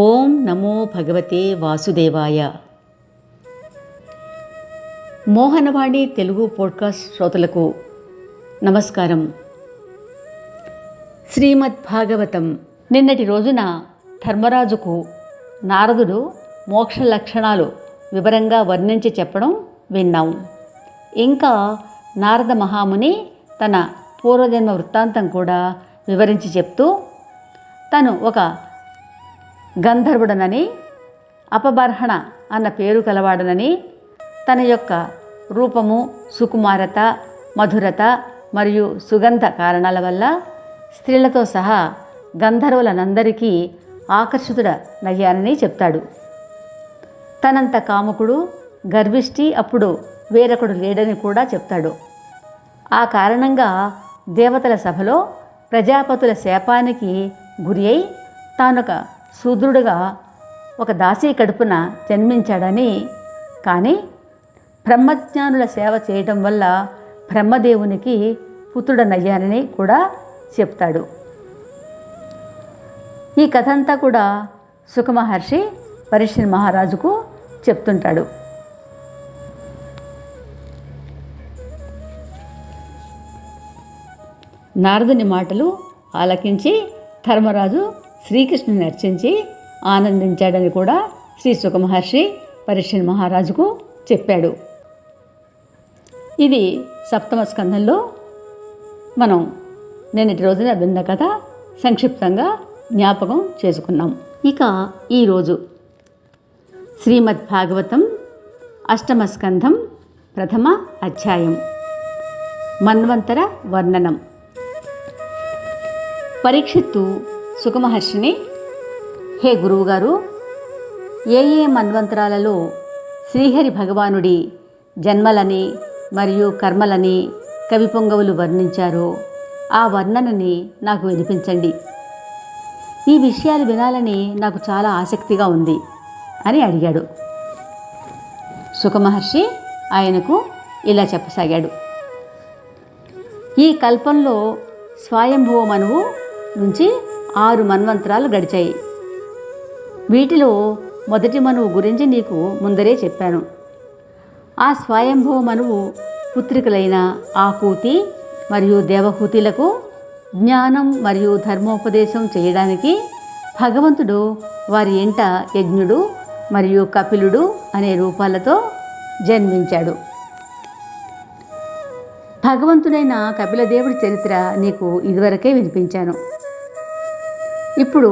ఓం నమో భగవతే వాసుదేవాయ. మోహనవాణి తెలుగు పోడ్కాస్ట్ శ్రోతలకు నమస్కారం. శ్రీమద్ భాగవతం. నిన్నటి రోజున ధర్మరాజుకు నారదుడు మోక్ష లక్షణాలు వివరంగా వర్ణించి చెప్పడం విన్నాం. ఇంకా నారద మహాముని తన పూర్వజన్మ వృత్తాంతం కూడా వివరించి చెప్తూ తను ఒక గంధర్వుడనని, అపబర్హణ అన్న పేరు కలవాడనని, తన యొక్క రూపము, సుకుమారత, మధురత మరియు సుగంధ కారణాల వల్ల స్త్రీలతో సహా గంధర్వులనందరికీ ఆకర్షితుడనయ్యానని చెప్తాడు. తనంత కాముకుడు, గర్విష్టి అప్పుడు వేరొకడు లేడని కూడా చెప్తాడు. ఆ కారణంగా దేవతల సభలో ప్రజాపతుల శాపానికి గురి అయి తానొక శూద్రుడుగా ఒక దాసీ కడుపున జన్మించాడని, కానీ బ్రహ్మజ్ఞానుల సేవ చేయటం వల్ల బ్రహ్మదేవునికి పుత్రుడనయ్యానని కూడా చెప్తాడు. ఈ కథ అంతా కూడా సుఖమహర్షి పరీక్షిత్ మహారాజుకు చెప్తుంటాడు. నారదుని మాటలు ఆలకించి ధర్మరాజు శ్రీకృష్ణుని అర్చించి ఆనందించాడని కూడా శ్రీ సుఖమహర్షి పరీక్షిత్ మహారాజుకు చెప్పాడు. ఇది సప్తమ స్కంధంలో మనం నిన్నటి రోజున విన్న కథ సంక్షిప్తంగా జ్ఞాపకం చేసుకున్నాం. ఇక ఈరోజు శ్రీమద్ భాగవతం అష్టమ స్కంధం ప్రథమ అధ్యాయం, మన్వంతర వర్ణనం. పరీక్షిత్తు సుఖమహర్షిని, హే గురువుగారు, ఏ మన్వంతరాలలో శ్రీహరి భగవానుడి జన్మలని మరియు కర్మలని కవి పొంగవులు వర్ణించారో ఆ వర్ణనని నాకు వినిపించండి. ఈ విషయాలు వినాలని నాకు చాలా ఆసక్తిగా ఉంది అని అడిగాడు. సుఖమహర్షి ఆయనకు ఇలా చెప్పసాగాడు. ఈ కల్పంలో స్వయంభువ మనువు నుంచి 6 మన్వంతరాలు గడిచాయి. వీటిలో మొదటి మనువు గురించి నీకు ముందరే చెప్పాను. ఆ స్వయంభువ మనువు పుత్రికలైన ఆకూతి మరియు దేవహూతిలకు జ్ఞానం మరియు ధర్మోపదేశం చేయడానికి భగవంతుడు వారి ఇంట యజ్ఞుడు మరియు కపిలుడు అనే రూపాలతో జన్మించాడు. భగవంతుడైన కపిలదేవుడి చరిత్ర నీకు ఇదివరకే వినిపించాను. ఇప్పుడు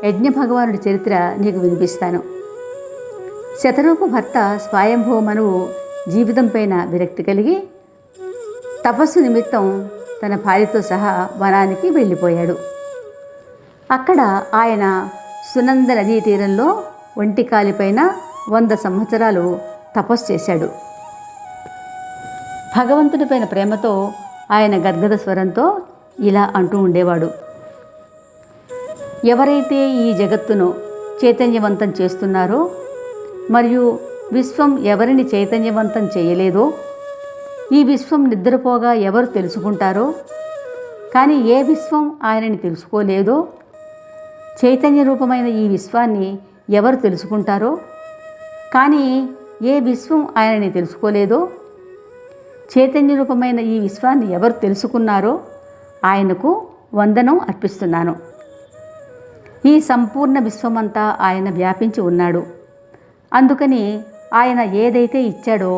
యజ్ఞ భగవానుడి చరిత్ర నీకు వినిపిస్తాను. శతరూప భర్త స్వయంభువ మనువు జీవితం పైన విరక్తి కలిగి తపస్సు నిమిత్తం తన భార్యతో సహా వనానికి వెళ్ళిపోయాడు. అక్కడ ఆయన సునంద నదీ తీరంలో ఒంటికాలిపైన 100 సంవత్సరాలు తపస్సు చేశాడు. భగవంతుడిపైన ప్రేమతో ఆయన గద్గద స్వరంతో ఇలా అంటూ ఉండేవాడు. ఎవరైతే ఈ జగత్తును చైతన్యవంతం చేస్తున్నారో మరియు విశ్వం ఎవరిని చైతన్యవంతం చేయలేదో, ఈ విశ్వం నిద్రపోగా ఎవరు తెలుసుకుంటారో, కానీ ఏ విశ్వం ఆయనని తెలుసుకోలేదో, చైతన్య రూపమైన ఈ విశ్వాన్ని ఎవరు తెలుసుకుంటారో, కానీ ఏ విశ్వం ఆయనని తెలుసుకోలేదో, చైతన్య రూపమైన ఈ విశ్వాన్ని ఎవరు తెలుసుకున్నారో ఆయనకు వందనం అర్పిస్తున్నాను. ఈ సంపూర్ణ విశ్వమంతా ఆయన వ్యాపించి ఉన్నాడు. అందుకని ఆయన ఏదైతే ఇచ్చాడో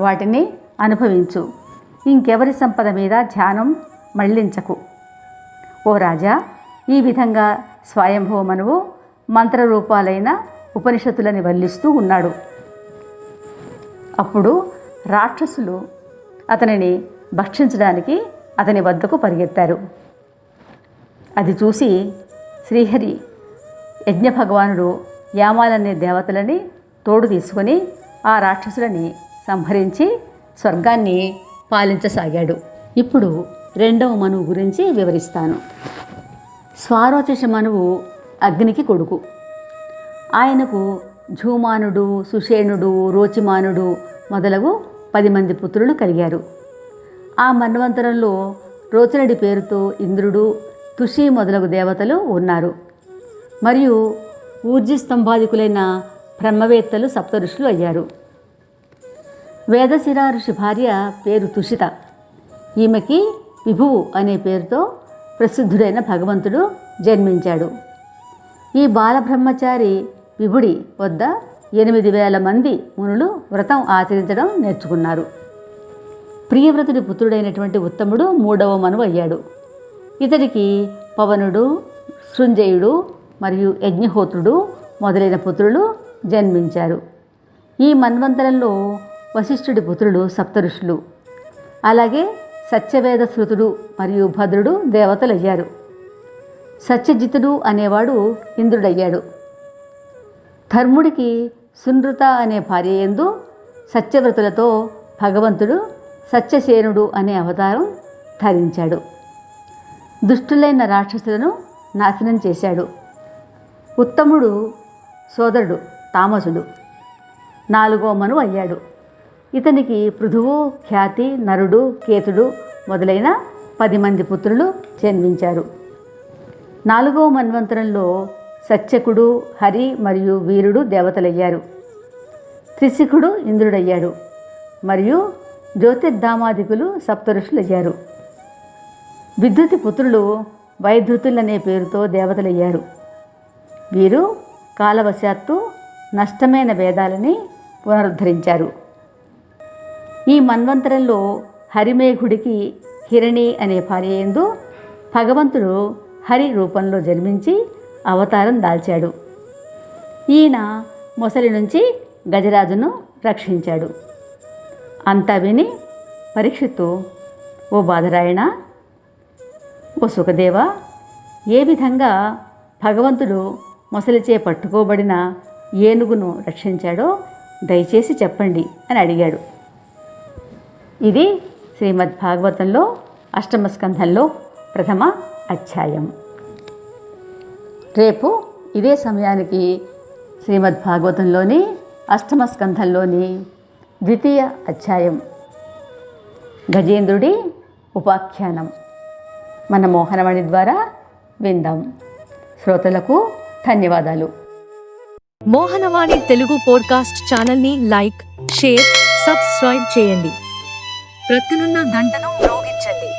వాటిని అనుభవించు. ఇంకెవరి సంపద మీద ధ్యానం మళ్లించకు. ఓ రాజా, ఈ విధంగా స్వయంభువ మనువు మంత్రరూపాలైన ఉపనిషత్తులని వల్లిస్తూ ఉన్నాడు. అప్పుడు రాక్షసులు అతనిని భక్షించడానికి అతని వద్దకు పరిగెత్తారు. అది చూసి శ్రీహరి యజ్ఞ భగవానుడు యామాలనే దేవతలని తోడు తీసుకొని ఆ రాక్షసులని సంహరించి స్వర్గాన్ని పాలించసాగాడు. ఇప్పుడు రెండవ మనువు గురించి వివరిస్తాను. స్వారోచష మనువు అగ్నికి కొడుకు. ఆయనకు ఝూమానుడు, సుషేణుడు, రోచిమానుడు మొదలగు 10 మంది పుత్రులు కలిగారు. ఆ మన్వంతరంలో రోచనుడి పేరుతో ఇంద్రుడు, తుషి మొదలగు దేవతలు ఉన్నారు. మరియు ఊర్జిస్తంభాదికులైన బ్రహ్మవేత్తలు సప్తఋషులు అయ్యారు. వేదశిరా ఋషి భార్య పేరు తుషిత. ఈమెకి విభువు అనే పేరుతో ప్రసిద్ధుడైన భగవంతుడు జన్మించాడు. ఈ బాలబ్రహ్మచారి విభుడి వద్ద 8,000 మంది మునులు వ్రతం ఆచరించడం నేర్చుకున్నారు. ప్రియవ్రతుడి పుత్రుడైనటువంటి ఉత్తముడు 3వ మనువు అయ్యాడు. ఇతడికి పవనుడు, సృంజయుడు మరియు యజ్ఞహోత్రుడు మొదలైన పుత్రులు జన్మించారు. ఈ మన్వంతరంలో వశిష్ఠుడి పుత్రులు సప్తఋషులు. అలాగే సత్యవేద శృతుడు మరియు భద్రుడు దేవతలయ్యారు. సత్యజితుడు అనేవాడు ఇంద్రుడయ్యాడు. ధర్ముడికి సునృత అనే భార్య యందు సత్యవ్రతులతో భగవంతుడు సత్యసేనుడు అనే అవతారం ధరించాడు. దుష్టులైన రాక్షసులను నాశనం చేశాడు. ఉత్తముడు సోదరుడు తామసుడు 4వ మనువు అయ్యాడు. ఇతనికి పృథువు, ఖ్యాతి, నరుడు, కేతుడు మొదలైన 10 మంది పుత్రులు జన్మించారు. 4వ మన్వంతరంలో సత్యకుడు, హరి మరియు వీరుడు దేవతలయ్యారు. త్రిశిఖుడు ఇంద్రుడయ్యాడు మరియు జ్యోతిర్ధామాదికులు సప్తఋషులయ్యారు. విద్యుతి పుత్రులు వైద్యుతులనే పేరుతో దేవతలయ్యారు. వీరు కాలవశాత్తు నష్టమైన వేదాలని పునరుద్ధరించారు. ఈ మన్వంతరంలో హరిమేఘుడికి హిరణి అనే భార్య యందు భగవంతుడు హరి రూపంలో జన్మించి అవతారం దాల్చాడు. ఈయన మొసలి నుంచి గజరాజును రక్షించాడు. అంతా విని పరీక్షిత్తు, ఓ బాదరాయణ, ఓ సుఖదేవ, ఏ విధంగా భగవంతుడు మొసలిచే పట్టుకోబడిన ఏనుగును రక్షించాడో దయచేసి చెప్పండి అని అడిగాడు. ఇది శ్రీమద్ భాగవతంలో 8వ స్కంధంలో 1వ అధ్యాయం. రేపు ఇదే సమయానికి శ్రీమద్ భాగవతంలోని 8వ స్కంధంలోని 2వ అధ్యాయం గజేంద్రుడి ఉపాఖ్యానం మన మోహనవాణి ద్వారా విందాం. శ్రోతలకు ధన్యవాదాలు. మోహనవాణి తెలుగు పోడ్కాస్ట్ ఛానల్ని లైక్, షేర్, సబ్స్క్రైబ్ చేయండి. ప్రక్కనున్న గంటను మోగించండి.